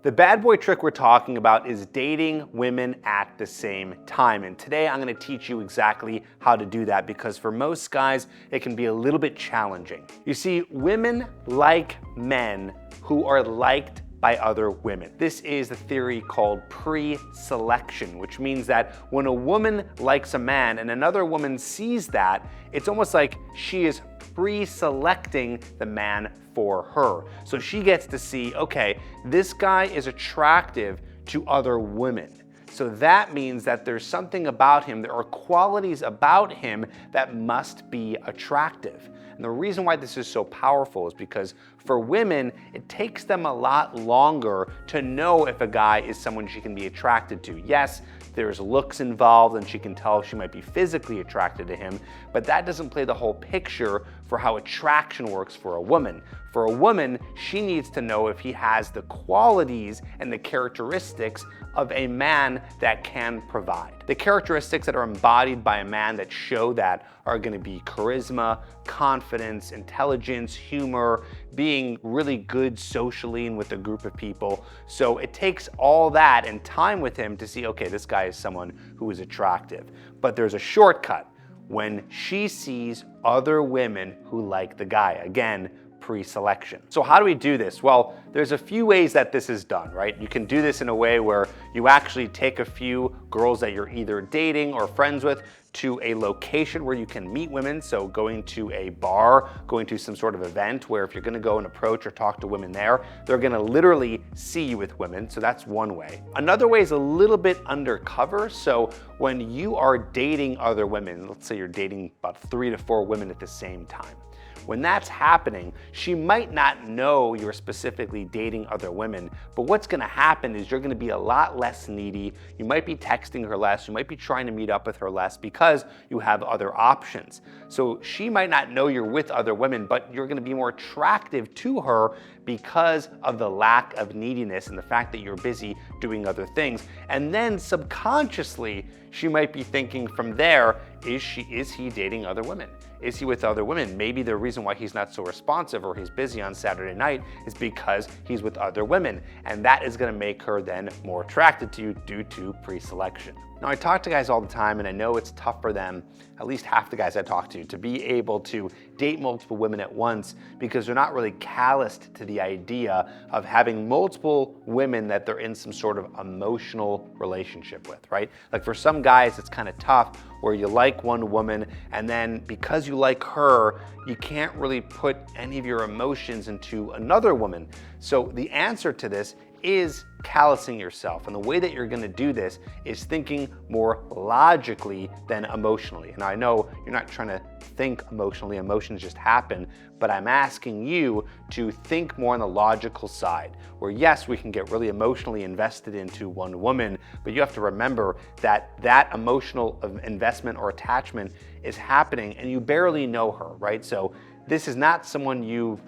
The bad boy trick we're talking about is dating women at the same time. And today I'm going to teach you exactly how to do that because for most guys, it can be a little bit challenging. You see, women like men who are liked by other women. This is a theory called pre-selection, which means that when a woman likes a man and another woman sees that, it's almost like she is pre-selecting the man for her. So she gets to see, okay, this guy is attractive to other women. So that means that there's something about him, there are qualities about him that must be attractive. And the reason why this is so powerful is because for women, it takes them a lot longer to know if a guy is someone she can be attracted to. Yes, there's looks involved and she can tell if she might be physically attracted to him, but that doesn't play the whole picture for how attraction works for a woman. For a woman, she needs to know if he has the qualities and the characteristics of a man that can provide. The characteristics that are embodied by a man that show that are going to be charisma, confidence, intelligence, humor, being really good socially and with a group of people. So it takes all that and time with him to see, okay, this guy is someone who is attractive. But there's a shortcut when she sees other women who like the guy. Again, pre-selection. So how do we do this? Well, there's a few ways that this is done, right? You can do this in a way where you actually take a few girls that you're either dating or friends with to a location where you can meet women. So going to a bar, going to some sort of event where if you're gonna go and approach or talk to women there, they're gonna literally see you with women. So that's one way. Another way is a little bit undercover. So when you are dating other women, let's say you're dating about 3 to 4 women at the same time. When that's happening, she might not know you're specifically dating other women, but what's gonna happen is you're gonna be a lot less needy. You might be texting her less, you might be trying to meet up with her less because you have other options. So she might not know you're with other women, but you're gonna be more attractive to her because of the lack of neediness and the fact that you're busy doing other things. And then subconsciously, she might be thinking from there, is he dating other women? Is he with other women? Maybe the reason why he's not so responsive or he's busy on Saturday night is because he's with other women. And that is gonna make her then more attracted to you due to pre-selection. Now, I talk to guys all the time and I know it's tough for them, at least half the guys I talk to be able to date multiple women at once because they're not really calloused to the idea of having multiple women that they're in some sort of emotional relationship with, right? Like for some guys, it's kind of tough where you like one woman and then because you like her, you can't really put any of your emotions into another woman. So the answer to this is callousing yourself. And the way that you're gonna do this is thinking more logically than emotionally. And I know you're not trying to think emotionally, emotions just happen, but I'm asking you to think more on the logical side, where yes, we can get really emotionally invested into one woman, but you have to remember that that emotional investment or attachment is happening and you barely know her, right? So this is not someone you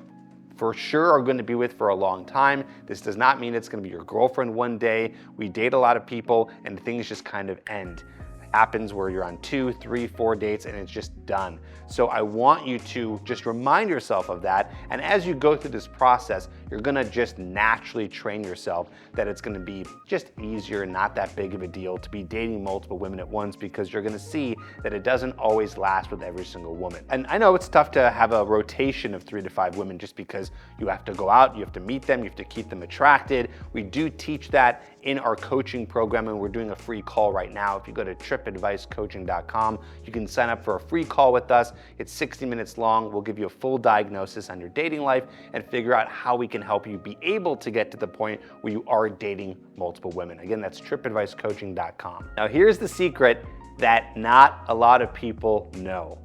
for sure are going to be with for a long time. This does not mean it's going to be your girlfriend one day. We date a lot of people and things just kind of end. Happens where you're on 2, 3, 4 dates and it's just done. So I want you to just remind yourself of that. And as you go through this process, you're gonna just naturally train yourself that it's gonna be just easier and not that big of a deal to be dating multiple women at once because you're gonna see that it doesn't always last with every single woman. And I know it's tough to have a rotation of 3 to 5 women just because you have to go out, you have to meet them, you have to keep them attracted. We do teach that in our coaching program and we're doing a free call right now. If you go to tripadvicecoaching.com, you can sign up for a free call with us. It's 60 minutes long. We'll give you a full diagnosis on your dating life and figure out how we can help you be able to get to the point where you are dating multiple women. Again, that's tripadvicecoaching.com. Now here's the secret that not a lot of people know.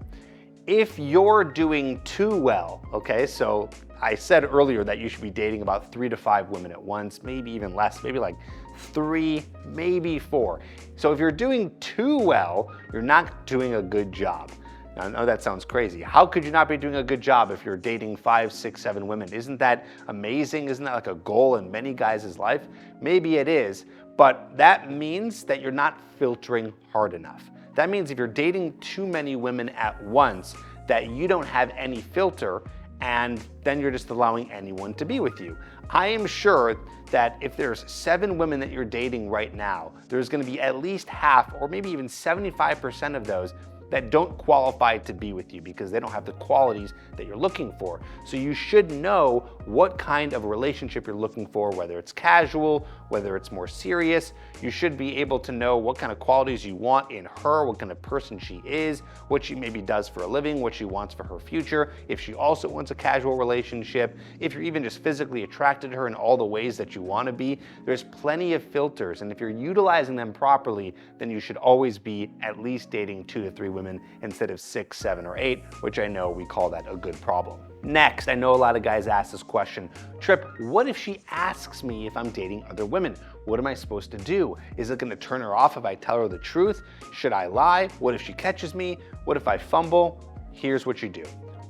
If you're doing too well, okay, so I said earlier that you should be dating about 3 to 5 women at once, maybe even less, maybe like 3, maybe 4. So if you're doing too well, you're not doing a good job. Now, I know that sounds crazy. How could you not be doing a good job if you're dating 5, 6, 7 women? Isn't that amazing? Isn't that like a goal in many guys' life? Maybe it is, but that means that you're not filtering hard enough. That means if you're dating too many women at once, that you don't have any filter and then you're just allowing anyone to be with you. I am sure that if there's 7 women that you're dating right now, there's gonna be at least half or maybe even 75% of those that don't qualify to be with you because they don't have the qualities that you're looking for. So you should know what kind of relationship you're looking for, whether it's casual, whether it's more serious. You should be able to know what kind of qualities you want in her, what kind of person she is, what she maybe does for a living, what she wants for her future, if she also wants a casual relationship, if you're even just physically attracted to her in all the ways that you want to be. There's plenty of filters, and if you're utilizing them properly, then you should always be at least dating 2 to 3 women instead of 6, 7, or 8, which I know we call that a good problem. Next, I know a lot of guys ask this question, Trip, what if she asks me if I'm dating other women? What am I supposed to do? Is it gonna turn her off if I tell her the truth? Should I lie? What if she catches me? What if I fumble? Here's what you do.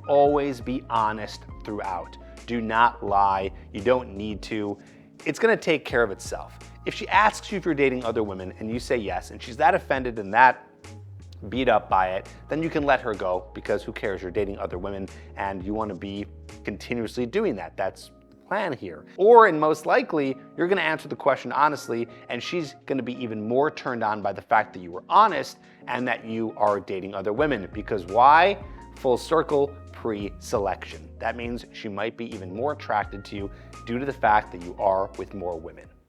Always be honest throughout. Do not lie. You don't need to. It's gonna take care of itself. If she asks you if you're dating other women and you say yes, and she's that offended and that beat up by it, then you can let her go because who cares? You're dating other women and you want to be continuously doing that. That's the plan here. Or, and most likely, you're going to answer the question honestly and she's going to be even more turned on by the fact that you were honest and that you are dating other women. Because why? Full circle, pre-selection. That means she might be even more attracted to you due to the fact that you are with more women.